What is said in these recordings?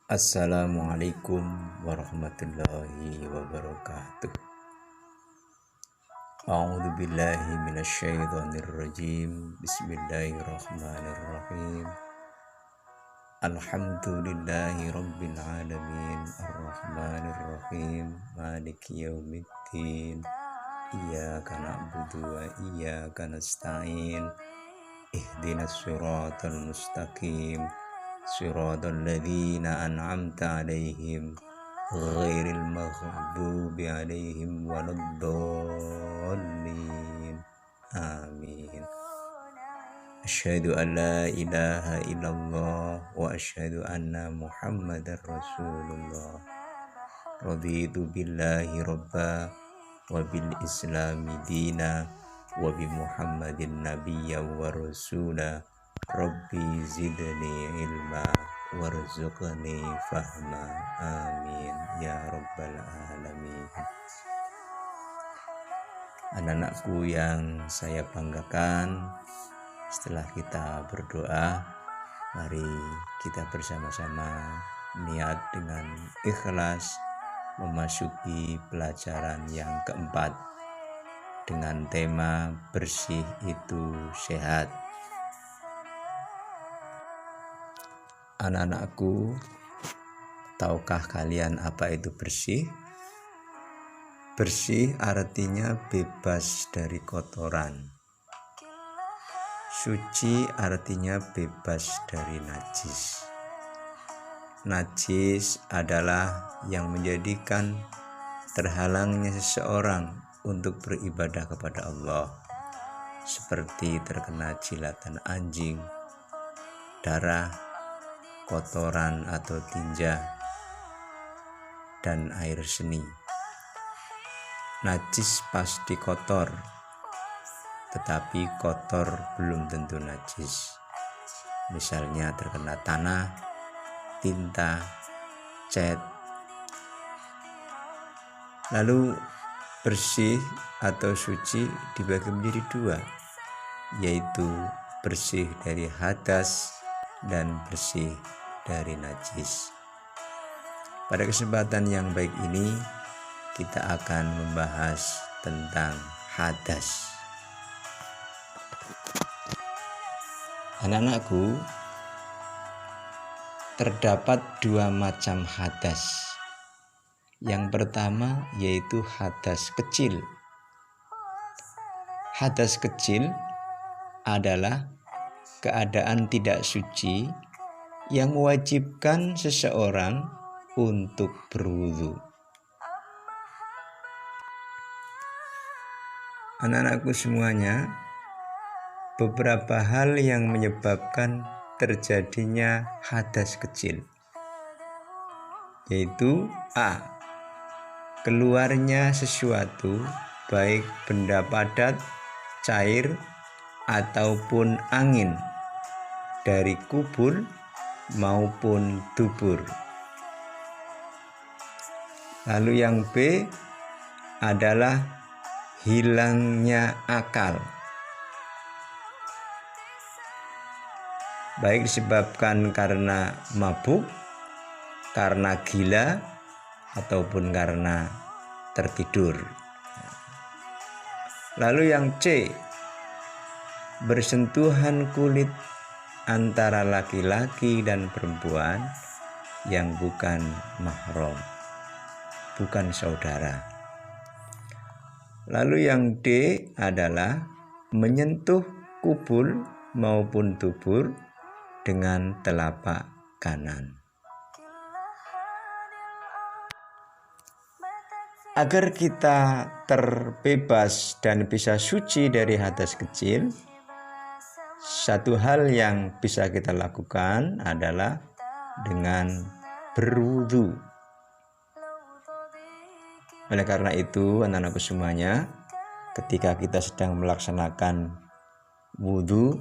Assalamualaikum warahmatullahi wabarakatuh. A'udzu billahi minasyaitonir rajim. Bismillahirrahmanirrahim. Alhamdulillahi rabbil alamin. Arrahmanir rahim. Maliki yaumiddin. Iyyaka na'budu wa iyyaka nasta'in. Ihdinas siratal mustaqim. Siratal ladzina an'amta 'alaihim ghairil maghdubi 'alaihim waladdallin. Amin. Asyhadu an la ilaha illallah wa asyhadu anna Muhammadar Rasulullah. Raditu billahi rabba wa bil islami dina wa bi Muhammadin nabiyya wa rasula. Rabbi zidni ilma warzuqni fahma. Amin ya rabbal alamin. Anak-anakku yang saya banggakan, setelah kita berdoa, mari kita bersama-sama niat dengan ikhlas memasuki pelajaran yang keempat dengan tema bersih itu sehat. Anak-anakku, tahukah kalian apa itu bersih? Bersih artinya bebas dari kotoran. Suci artinya bebas dari najis. Najis adalah yang menjadikan terhalangnya seseorang untuk beribadah kepada Allah, seperti terkena jilatan anjing, darah, kotoran atau tinja, dan air seni. Najis pasti kotor, tetapi kotor belum tentu najis. Misalnya terkena tanah, tinta, cat. Lalu bersih atau suci dibagi menjadi dua, yaitu bersih dari hadas dan bersih dari najis. Pada kesempatan yang baik ini kita akan membahas tentang hadas. Anak-anakku, terdapat dua macam hadas. Yang pertama yaitu hadas kecil. Hadas kecil adalah keadaan tidak suci yang mewajibkan seseorang untuk berwudu. Anak-anakku semuanya, beberapa hal yang menyebabkan terjadinya hadas kecil, yaitu A. Keluarnya sesuatu, baik benda padat, cair, ataupun angin dari kubur maupun dubur. Lalu yang B adalah hilangnya akal, baik disebabkan karena mabuk, karena gila, ataupun karena tertidur. Lalu yang C, bersentuhan kulit antara laki-laki dan perempuan yang bukan mahram, bukan saudara. Lalu yang D adalah menyentuh kubul maupun dubur dengan telapak kanan. Agar kita terbebas dan bisa suci dari hadas kecil, satu hal yang bisa kita lakukan adalah dengan berwudu. Oleh karena itu, anak-anakku semuanya, ketika kita sedang melaksanakan wudu,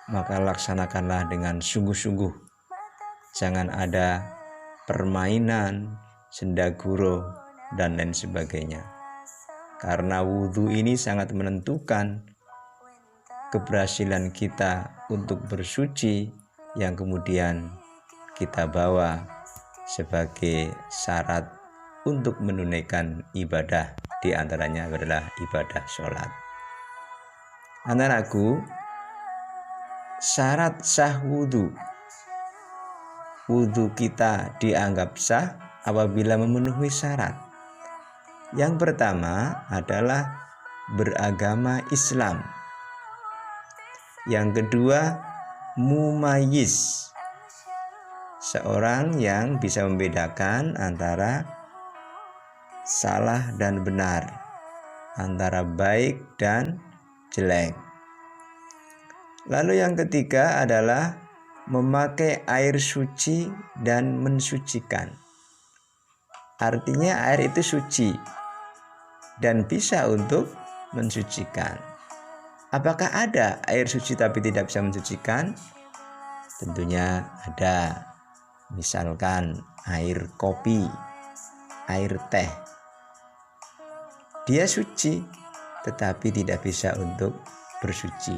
maka laksanakanlah dengan sungguh-sungguh. Jangan ada permainan, sendaguro, dan lain sebagainya. Karena wudu ini sangat menentukan keberhasilan kita untuk bersuci yang kemudian kita bawa sebagai syarat untuk menunaikan ibadah, di antaranya adalah ibadah sholat. Anak-anakku, syarat sah wudhu. Wudhu kita dianggap sah apabila memenuhi syarat. Yang pertama adalah beragama Islam. Yang kedua, mumayyiz, seorang yang bisa membedakan antara salah dan benar, antara baik dan jelek. Lalu yang ketiga adalah memakai air suci dan mensucikan. Artinya air itu suci dan bisa untuk mensucikan. Apakah ada air suci tapi tidak bisa mensucikan? Tentunya ada. Misalkan air kopi, air teh. Dia suci tetapi tidak bisa untuk bersuci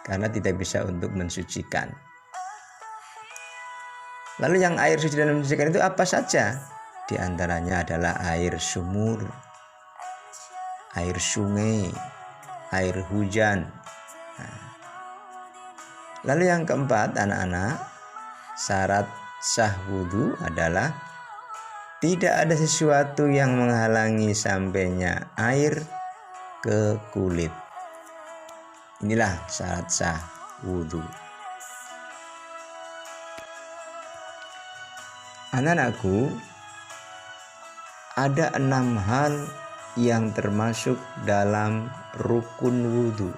karena tidak bisa untuk mensucikan. Lalu yang air suci dan mensucikan itu apa saja? Di antaranya adalah air sumur, air sungai, air hujan. Lalu yang keempat, anak-anak, syarat sah wudhu adalah tidak ada sesuatu yang menghalangi sampainya air ke kulit. Inilah syarat sah wudhu. Anak-anakku, ada 6 hal yang termasuk dalam rukun wudhu.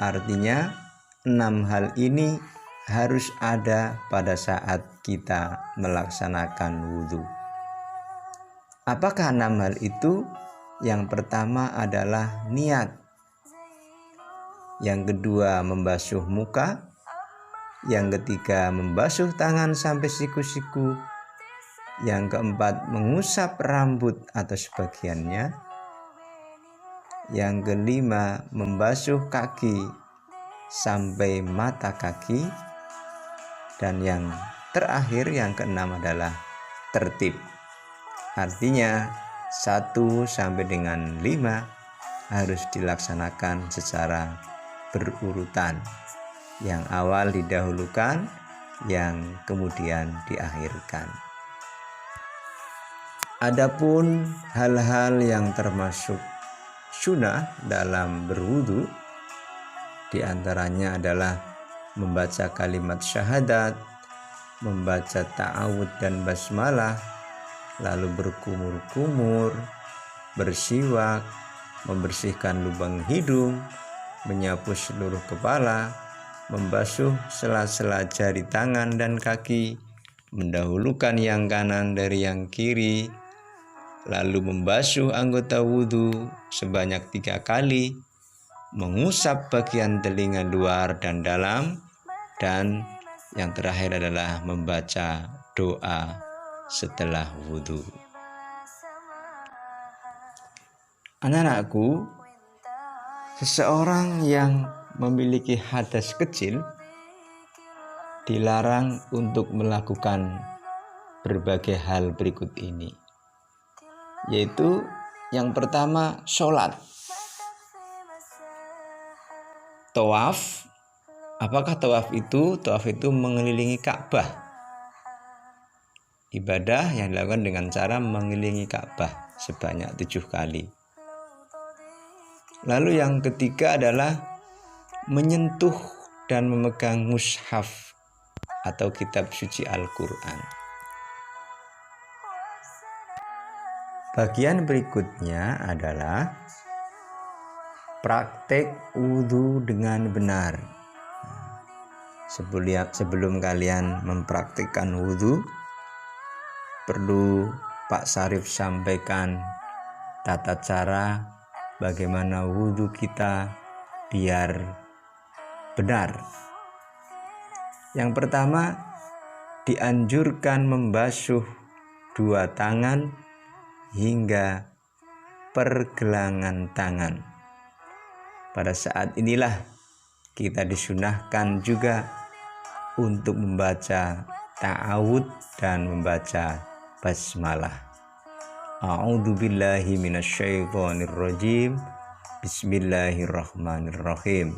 Artinya 6 hal ini harus ada pada saat kita melaksanakan wudhu. Apakah 6 hal itu? Yang pertama adalah niat. Yang kedua membasuh muka. Yang ketiga membasuh tangan sampai siku-siku. Yang keempat mengusap rambut atau sebagiannya. Yang kelima membasuh kaki sampai mata kaki. Dan yang terakhir, yang keenam adalah tertib. Artinya 1 sampai dengan 5 harus dilaksanakan secara berurutan. Yang awal didahulukan, yang kemudian diakhirkan. Adapun hal-hal yang termasuk sunnah dalam berwudu, diantaranya adalah membaca kalimat syahadat, membaca ta'awud dan basmalah, lalu berkumur-kumur, bersiwak, membersihkan lubang hidung, menyapu seluruh kepala, membasuh sela-sela jari tangan dan kaki, mendahulukan yang kanan dari yang kiri, lalu membasuh anggota wudhu sebanyak 3 kali, mengusap bagian telinga luar dan dalam, dan yang terakhir adalah membaca doa setelah wudhu. Anak-anakku, seseorang yang memiliki hadas kecil dilarang untuk melakukan berbagai hal berikut ini, yaitu yang pertama sholat, tawaf. Apakah tawaf itu? Tawaf itu mengelilingi Ka'bah. Ibadah yang dilakukan dengan cara mengelilingi Ka'bah sebanyak 7 kali. Lalu yang ketiga adalah menyentuh dan memegang mushaf atau kitab suci Al-Quran. Bagian berikutnya adalah praktek wudhu dengan benar. Sebelum kalian mempraktikkan wudhu, perlu Pak Sarif sampaikan tata cara bagaimana wudhu kita biar benar. Yang pertama, dianjurkan membasuh 2 tangan hingga pergelangan tangan. Pada saat inilah kita disunahkan juga untuk membaca ta'awud dan membaca basmalah. A'udzubillahi minasyaitonirrajim. Bismillahirrahmanirrahim.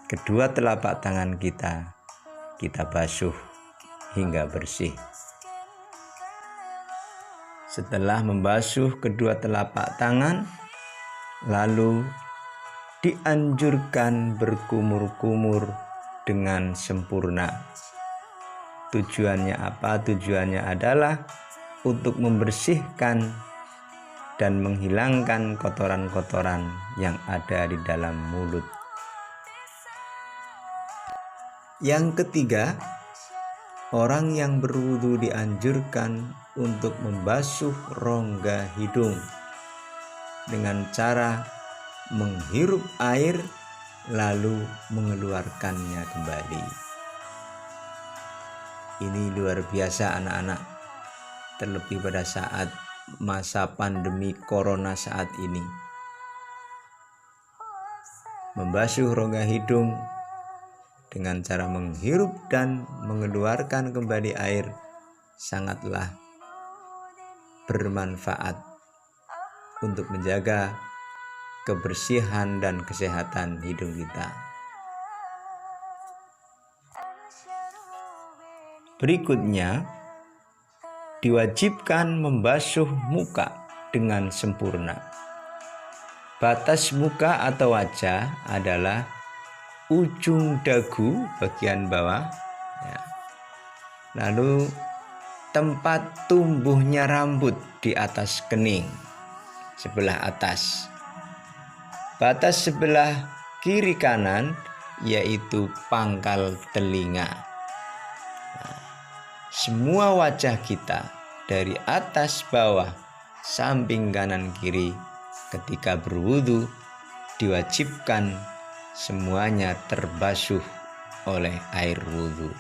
Kedua telapak tangan kita basuh hingga bersih. Setelah membasuh kedua telapak tangan, lalu dianjurkan berkumur-kumur dengan sempurna. Tujuannya apa? Tujuannya adalah untuk membersihkan dan menghilangkan kotoran-kotoran yang ada di dalam mulut. Yang ketiga, orang yang berwudu dianjurkan untuk membasuh rongga hidung dengan cara menghirup air lalu mengeluarkannya kembali. Ini luar biasa anak-anak, terlebih pada saat masa pandemi corona saat ini. Membasuh rongga hidung dengan cara menghirup dan mengeluarkan kembali air sangatlah bermanfaat untuk menjaga kebersihan dan kesehatan hidung kita. Berikutnya, diwajibkan membasuh muka dengan sempurna. Batas muka atau wajah adalah ujung dagu bagian bawah, ya. Lalu tempat tumbuhnya rambut di atas kening sebelah atas. Batas sebelah kiri kanan yaitu pangkal telinga. Nah, semua wajah kita dari atas bawah, samping kanan kiri ketika berwudu diwajibkan semuanya terbasuh oleh air wudu.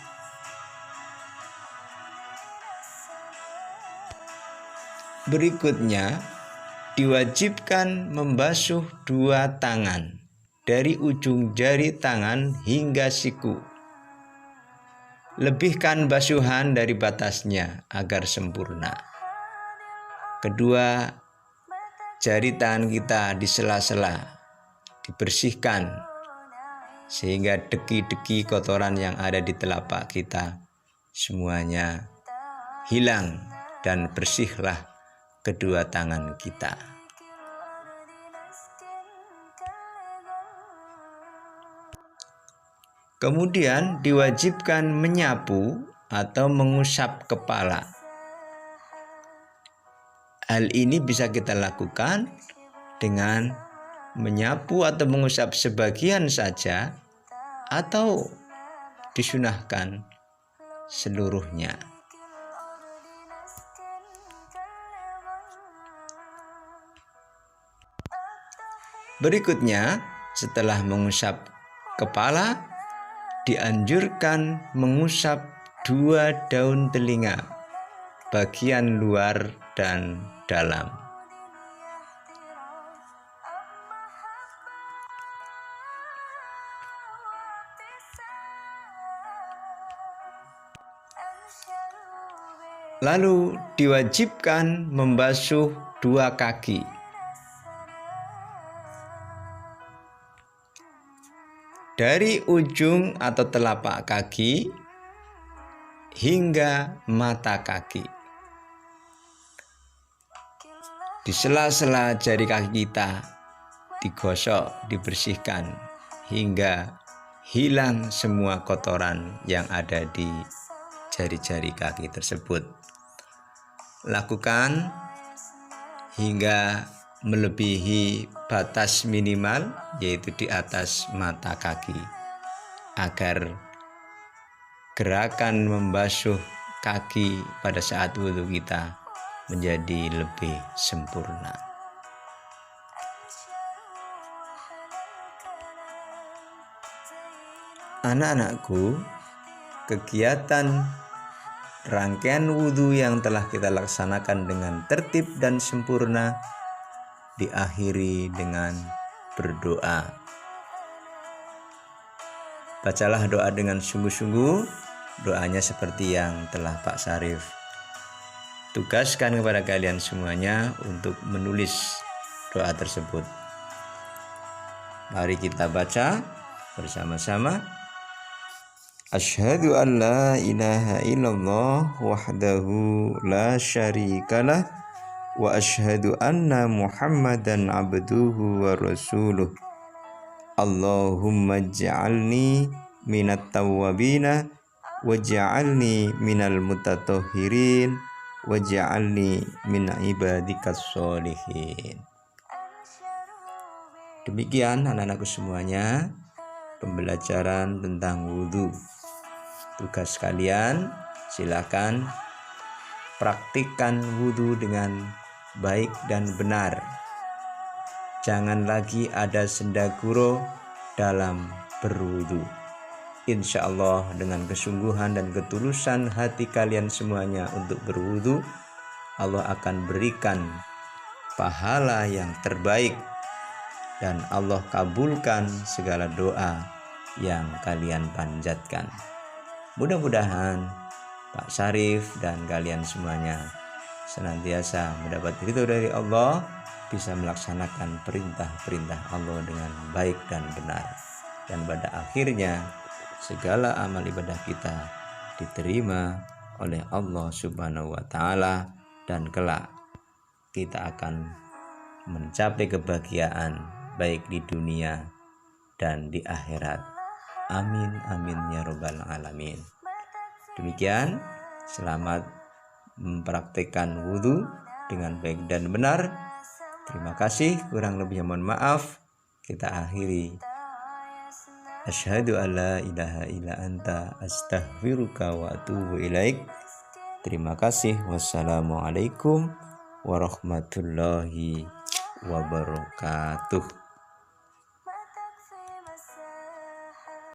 Berikutnya, diwajibkan membasuh dua tangan dari ujung jari tangan hingga siku. Lebihkan basuhan dari batasnya agar sempurna. Kedua jari tangan kita di sela-sela dibersihkan sehingga deki-deki kotoran yang ada di telapak kita semuanya hilang dan bersihlah kedua tangan kita. Kemudian diwajibkan menyapu atau mengusap kepala. Hal ini bisa kita lakukan dengan menyapu atau mengusap sebagian saja atau disunahkan seluruhnya. Berikutnya, setelah mengusap kepala, dianjurkan mengusap dua daun telinga, bagian luar dan dalam. Lalu diwajibkan membasuh dua kaki. Dari ujung atau telapak kaki hingga mata kaki. Di sela-sela jari kaki kita digosok, dibersihkan hingga hilang semua kotoran yang ada di jari-jari kaki tersebut. Lakukan hingga melebihi batas minimal yaitu di atas mata kaki agar gerakan membasuh kaki pada saat wudhu kita menjadi lebih sempurna. Anak-anakku, kegiatan rangkaian wudhu yang telah kita laksanakan dengan tertib dan sempurna diakhiri dengan berdoa. Bacalah doa dengan sungguh-sungguh doanya seperti yang telah Pak Syarif tugaskan kepada kalian semuanya untuk menulis doa tersebut. Mari kita baca bersama-sama. Asyhadu an la ilaha illallah wahdahu la syarikalah wa asyhadu anna Muhammadan abduhu wa rasuluh. Allahumma ja'alni minat tawwabina waj'alni minal mutatahhirin waj'alni min ibadikas sholihin. Demikian anak-anakku semuanya, pembelajaran tentang wudhu. Tugas kalian silakan praktikkan wudhu dengan baik dan benar. Jangan lagi ada sendaguro dalam berwudhu. Insya Allah dengan kesungguhan dan ketulusan hati kalian semuanya untuk berwudhu, Allah akan berikan pahala yang terbaik dan Allah kabulkan segala doa yang kalian panjatkan. Mudah-mudahan Pak Syarif dan kalian semuanya senantiasa mendapat ridho dari Allah, bisa melaksanakan perintah-perintah Allah dengan baik dan benar, dan pada akhirnya segala amal ibadah kita diterima oleh Allah Subhanahu wa Ta'ala, dan kelak kita akan mencapai kebahagiaan baik di dunia dan di akhirat. Amin amin ya robbal alamin. Demikian, selamat mempraktikkan wudhu dengan baik dan benar. Terima kasih, kurang lebihnya mohon maaf. Kita akhiri. Asyhadu an la ilaha illa anta astaghfiruka wa atubu ilaik. Terima kasih. Wassalamualaikum warahmatullahi wabarakatuh.